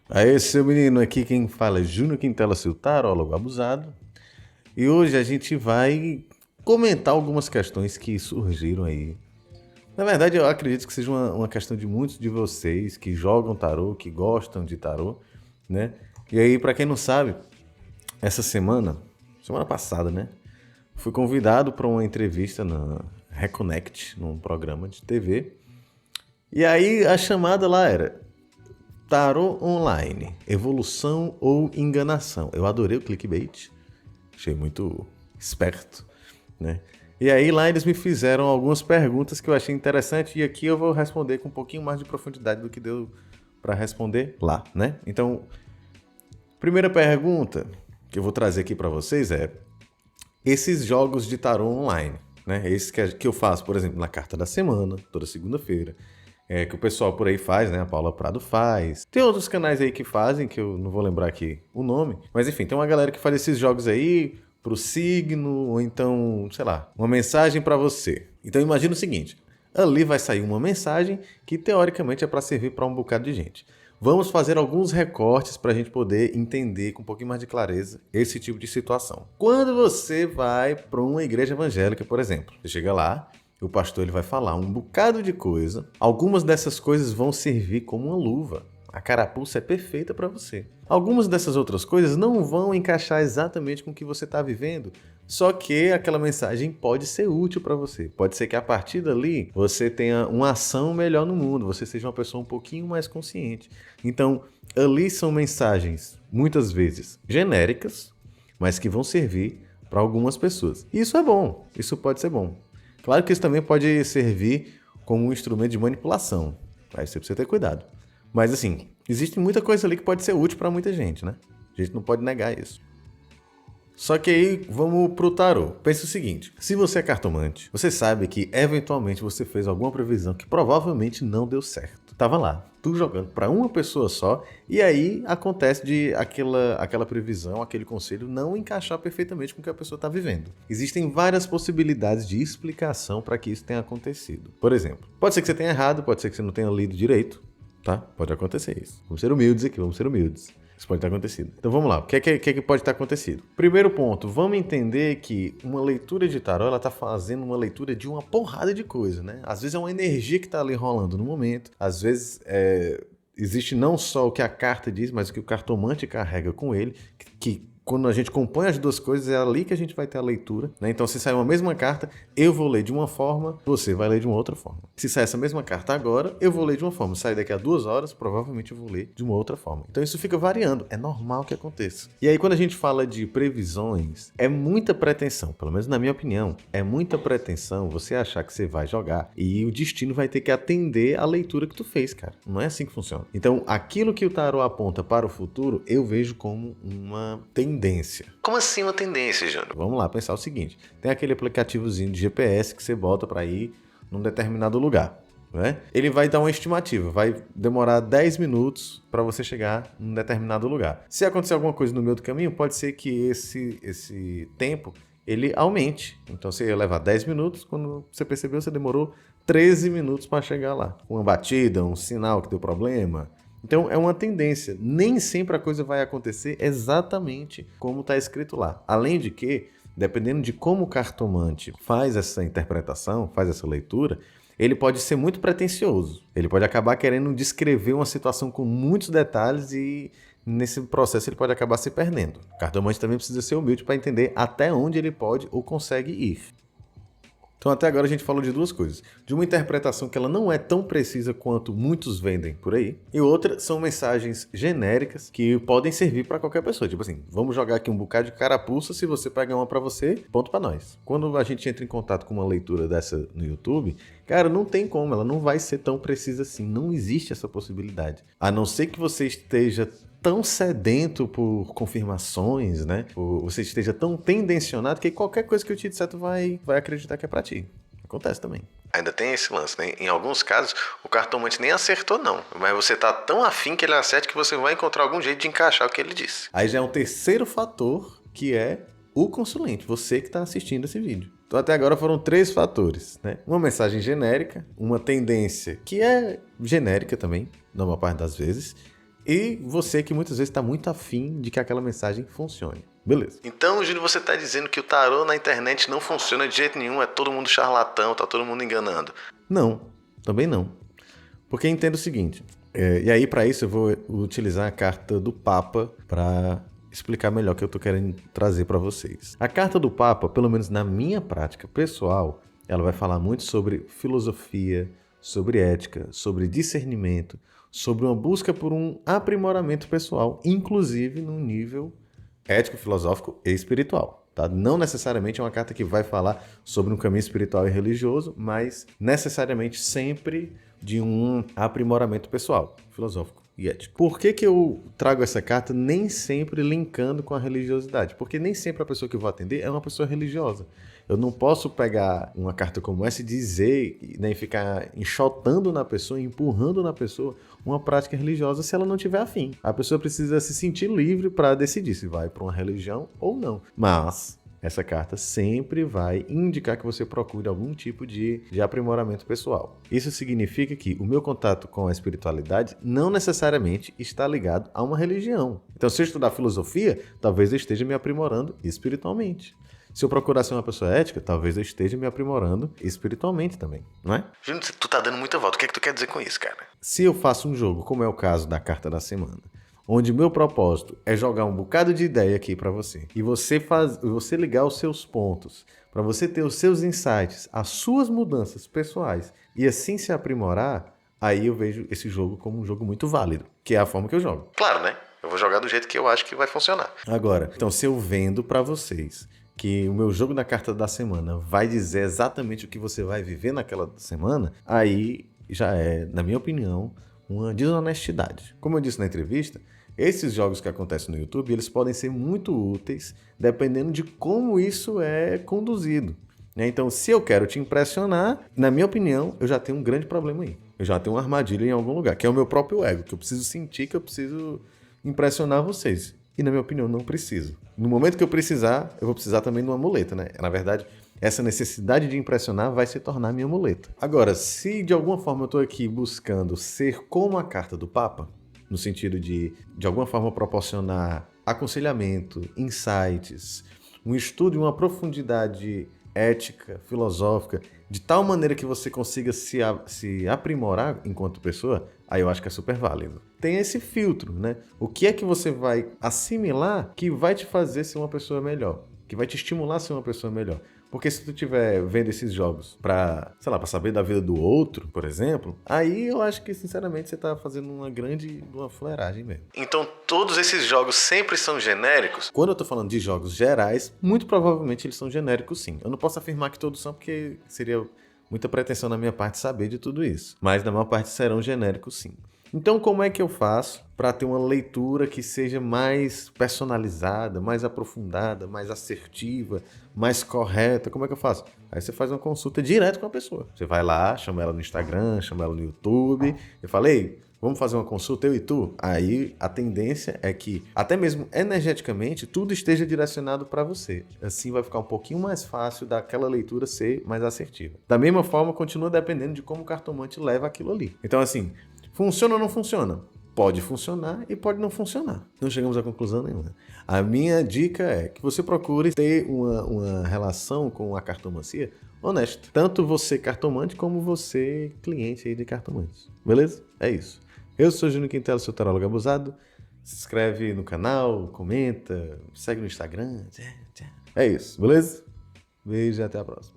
Aí, seu menino, aqui quem fala é Júnior Quintela, seu tarólogo abusado. E hoje a gente vai comentar algumas questões que surgiram aí. Na verdade, eu acredito que seja uma questão de muitos de vocês que jogam tarô, que gostam de tarô, né? E aí, pra quem não sabe, essa semana passada, né? Fui convidado para uma entrevista na Reconnect, num programa de TV. E aí a chamada lá era Tarô Online, evolução ou enganação. Eu adorei o clickbait, achei muito esperto, né? E aí lá eles me fizeram algumas perguntas que eu achei interessante e aqui eu vou responder com um pouquinho mais de profundidade do que deu para responder lá, né? Então, primeira pergunta que eu vou trazer aqui para vocês é esses jogos de tarô online, né? Esse que eu faço, por exemplo, na carta da semana, toda segunda-feira. Que o pessoal por aí faz, né? A Paula Prado faz. Tem outros canais aí que fazem, que eu não vou lembrar aqui o nome. Mas enfim, tem uma galera que faz esses jogos aí pro signo, ou então, sei lá, uma mensagem para você. Então imagina o seguinte, ali vai sair uma mensagem que teoricamente é para servir para um bocado de gente. Vamos fazer alguns recortes para a gente poder entender com um pouquinho mais de clareza esse tipo de situação. Quando você vai para uma igreja evangélica, por exemplo, você chega lá, o pastor ele vai falar um bocado de coisa. Algumas dessas coisas vão servir como uma luva. A carapuça é perfeita para você. Algumas dessas outras coisas não vão encaixar exatamente com o que você está vivendo, só que aquela mensagem pode ser útil para você. Pode ser que a partir dali você tenha uma ação melhor no mundo, você seja uma pessoa um pouquinho mais consciente. Então, ali são mensagens, muitas vezes genéricas, mas que vão servir para algumas pessoas. E isso é bom, isso pode ser bom. Claro que isso também pode servir como um instrumento de manipulação. Aí você precisa ter cuidado. Mas assim, existe muita coisa ali que pode ser útil para muita gente, né? A gente não pode negar isso. Só que aí vamos pro tarô. Pense o seguinte, se você é cartomante, você sabe que eventualmente você fez alguma previsão que provavelmente não deu certo. Tava lá, tu jogando para uma pessoa só, e aí acontece de aquela previsão, aquele conselho não encaixar perfeitamente com o que a pessoa está vivendo. Existem várias possibilidades de explicação para que isso tenha acontecido. Por exemplo, pode ser que você tenha errado, pode ser que você não tenha lido direito, tá? Pode acontecer isso. Vamos ser humildes aqui, vamos ser humildes. Isso pode ter acontecido. Então vamos lá, o que é que pode ter acontecido? Primeiro ponto, vamos entender que uma leitura de tarô, ela tá fazendo uma leitura de uma porrada de coisa, né? Às vezes é uma energia que tá ali rolando no momento, às vezes existe não só o que a carta diz, mas o que o cartomante carrega com ele, que quando a gente compõe as duas coisas, é ali que a gente vai ter a leitura, né? Então, se sair uma mesma carta, eu vou ler de uma forma, você vai ler de uma outra forma. Se sair essa mesma carta agora, eu vou ler de uma forma. Se sair daqui a 2 horas, provavelmente eu vou ler de uma outra forma. Então, isso fica variando. É normal que aconteça. E aí, quando a gente fala de previsões, é muita pretensão, pelo menos na minha opinião, é muita pretensão você achar que você vai jogar e o destino vai ter que atender a leitura que tu fez, cara. Não é assim que funciona. Então, aquilo que o tarô aponta para o futuro, eu vejo como uma tendência. Como assim uma tendência, Jânio? Vamos lá pensar o seguinte. Tem aquele aplicativozinho de GPS que você bota para ir num determinado lugar, né? Ele vai dar uma estimativa, vai demorar 10 minutos para você chegar num determinado lugar. Se acontecer alguma coisa no meio do caminho, pode ser que esse tempo ele aumente. Então você ia levar 10 minutos, quando você percebeu, você demorou 13 minutos para chegar lá. Uma batida, um sinal que deu problema. Então é uma tendência, nem sempre a coisa vai acontecer exatamente como está escrito lá. Além de que, dependendo de como o cartomante faz essa interpretação, faz essa leitura, ele pode ser muito pretensioso. Ele pode acabar querendo descrever uma situação com muitos detalhes e nesse processo ele pode acabar se perdendo. O cartomante também precisa ser humilde para entender até onde ele pode ou consegue ir. Então até agora a gente falou de duas coisas. De uma interpretação que ela não é tão precisa quanto muitos vendem por aí. E outra são mensagens genéricas que podem servir para qualquer pessoa. Tipo assim, vamos jogar aqui um bocado de carapuça, se você pegar uma para você, ponto para nós. Quando a gente entra em contato com uma leitura dessa no YouTube, cara, não tem como, ela não vai ser tão precisa assim. Não existe essa possibilidade. A não ser que você esteja tão sedento por confirmações, né? Ou você esteja tão tendencionado que qualquer coisa que eu te disser, tu vai acreditar que é pra ti. Acontece também. Ainda tem esse lance, né? Em alguns casos, o cartomante nem acertou, não. Mas você tá tão afim que ele acerte que você vai encontrar algum jeito de encaixar o que ele disse. Aí já é um terceiro fator, que é o consulente, você que tá assistindo esse vídeo. Então até agora foram 3 fatores, né? Uma mensagem genérica, uma tendência que é genérica também, na maior parte das vezes, e você que muitas vezes está muito afim de que aquela mensagem funcione. Beleza. Então, Júnior, você está dizendo que o tarô na internet não funciona de jeito nenhum, é todo mundo charlatão, tá todo mundo enganando. Não, também não. Porque entendo o seguinte, e aí para isso eu vou utilizar a carta do Papa para explicar melhor o que eu estou querendo trazer para vocês. A carta do Papa, pelo menos na minha prática pessoal, ela vai falar muito sobre filosofia, sobre ética, sobre discernimento, sobre uma busca por um aprimoramento pessoal, inclusive no nível ético, filosófico e espiritual. Tá? Não necessariamente é uma carta que vai falar sobre um caminho espiritual e religioso, mas necessariamente sempre de um aprimoramento pessoal, filosófico e ético. Por que eu trago essa carta nem sempre linkando com a religiosidade? Porque nem sempre a pessoa que eu vou atender é uma pessoa religiosa. Eu não posso pegar uma carta como essa e dizer, né, e ficar enxotando na pessoa, empurrando na pessoa uma prática religiosa se ela não tiver afim. A pessoa precisa se sentir livre para decidir se vai para uma religião ou não. Mas essa carta sempre vai indicar que você procure algum tipo de aprimoramento pessoal. Isso significa que o meu contato com a espiritualidade não necessariamente está ligado a uma religião. Então, se eu estudar filosofia, talvez eu esteja me aprimorando espiritualmente. Se eu procurar ser uma pessoa ética, talvez eu esteja me aprimorando espiritualmente também, não é? Júnior, tu tá dando muita volta. O que é que tu quer dizer com isso, cara? Se eu faço um jogo, como é o caso da carta da semana, onde o meu propósito é jogar um bocado de ideia aqui para você, e você ligar os seus pontos, para você ter os seus insights, as suas mudanças pessoais, e assim se aprimorar, aí eu vejo esse jogo como um jogo muito válido, que é a forma que eu jogo. Claro, né? Eu vou jogar do jeito que eu acho que vai funcionar. Agora, então se eu vendo para vocês que o meu jogo da carta da semana vai dizer exatamente o que você vai viver naquela semana, aí já é, na minha opinião, uma desonestidade. Como eu disse na entrevista, esses jogos que acontecem no YouTube, eles podem ser muito úteis dependendo de como isso é conduzido. Então, se eu quero te impressionar, na minha opinião, eu já tenho um grande problema aí. Eu já tenho uma armadilha em algum lugar, que é o meu próprio ego, que eu preciso sentir que eu preciso impressionar vocês. E, na minha opinião, não preciso. No momento que eu precisar, eu vou precisar também de uma muleta, né? Na verdade, essa necessidade de impressionar vai se tornar minha muleta. Agora, se de alguma forma eu estou aqui buscando ser como a carta do Papa, no sentido de alguma forma proporcionar aconselhamento, insights, um estudo e uma profundidade ética, filosófica, de tal maneira que você consiga se aprimorar enquanto pessoa, aí eu acho que é super válido. Tem esse filtro, né? O que é que você vai assimilar que vai te fazer ser uma pessoa melhor? Que vai te estimular a ser uma pessoa melhor? Porque se tu estiver vendo esses jogos pra, sei lá, pra saber da vida do outro, por exemplo, aí eu acho que, sinceramente, você tá fazendo uma fuleiragem mesmo. Então, todos esses jogos sempre são genéricos? Quando eu tô falando de jogos gerais, muito provavelmente eles são genéricos, sim. Eu não posso afirmar que todos são, porque seria muita pretensão na minha parte saber de tudo isso. Mas, na maior parte, serão genéricos, sim. Então, como é que eu faço para ter uma leitura que seja mais personalizada, mais aprofundada, mais assertiva, mais correta? Como é que eu faço? Aí você faz uma consulta direto com a pessoa. Você vai lá, chama ela no Instagram, chama ela no YouTube. Eu falei, vamos fazer uma consulta, eu e tu? Aí a tendência é que, até mesmo energeticamente, tudo esteja direcionado para você. Assim vai ficar um pouquinho mais fácil daquela leitura ser mais assertiva. Da mesma forma, continua dependendo de como o cartomante leva aquilo ali. Então, assim, funciona ou não funciona? Pode funcionar e pode não funcionar. Não chegamos a conclusão nenhuma. A minha dica é que você procure ter uma relação com a cartomancia honesta. Tanto você cartomante como você cliente aí de cartomantes. Beleza? É isso. Eu sou Júnior Quintela, seu tarólogo abusado. Se inscreve no canal, comenta, segue no Instagram. É isso, beleza? Beijo e até a próxima.